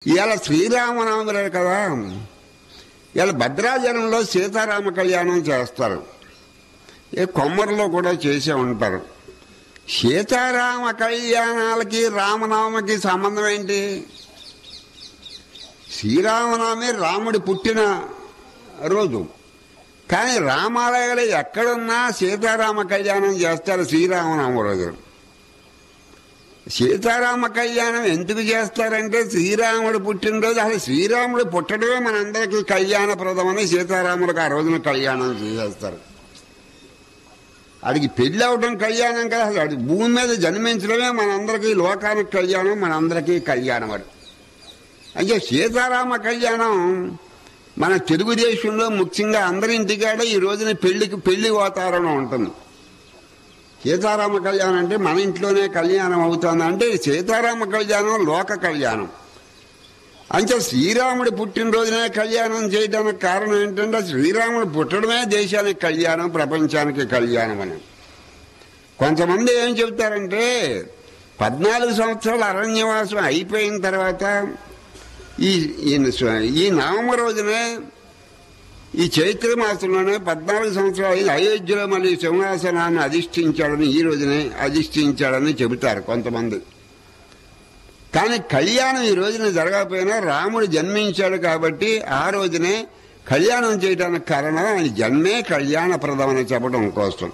ఇవాళ శ్రీరామనవమి కదా, ఇవాళ భద్రాచలంలో సీతారామ కళ్యాణం చేస్తారు. కొమ్మరిలో కూడా చేసే ఉంటారు. సీతారామ కళ్యాణాలకి రామనవమికి సంబంధం ఏంటి? శ్రీరామనవమి రాముడి పుట్టిన రోజు, కానీ రామాలయాలు ఎక్కడున్నా సీతారామ కళ్యాణం చేస్తారు శ్రీరామనవమి రోజు. సీతారామ కళ్యాణం ఎందుకు చేస్తారంటే శ్రీరాముడు పుట్టినరోజు. అసలు శ్రీరాముడు పుట్టడమే మనందరికీ కళ్యాణప్రదమని సీతారాములకు ఆ రోజున కళ్యాణం చేస్తారు. అడిగి పెళ్ళి అవడం కళ్యాణం కదా, అసలు అది భూమి మీద జన్మించడమే మనందరికీ లోకానికి కళ్యాణం, మనందరికీ కళ్యాణం. అది అంటే సీతారామ కళ్యాణం మన తెలుగుదేశంలో ముఖ్యంగా అందరింటికాడ ఈ రోజున పెళ్లి వాతావరణం ఉంటుంది. సీతారామ కళ్యాణం అంటే మన ఇంట్లోనే కళ్యాణం అవుతుంది అంటే సీతారామ కళ్యాణం లోక కళ్యాణం. అంటే శ్రీరాముడి పుట్టినరోజునే కళ్యాణం చేయడానికి కారణం ఏంటంటే శ్రీరాముడు పుట్టడమే దేశానికి కళ్యాణం, ప్రపంచానికి కళ్యాణం అని. కొంతమంది ఏం చెబుతారంటే 14 సంవత్సరాల అరణ్యవాసం అయిపోయిన తర్వాత ఈ నవమ రోజునే, ఈ చైత్ర మాసంలోనే 14 సంవత్సరాలు అయోధ్యలో మళ్ళీ సింహాసనాన్ని అధిష్ఠించాడని, ఈ రోజునే అధిష్ఠించాడని చెబుతారు కొంతమంది. కానీ కళ్యాణం ఈ రోజున జరగకపోయినా రాముడు జన్మించాడు కాబట్టి ఆ రోజునే కళ్యాణం చేయడానికి కారణం ఆయన జన్మే కళ్యాణప్రదమని చెప్పడం కోసం.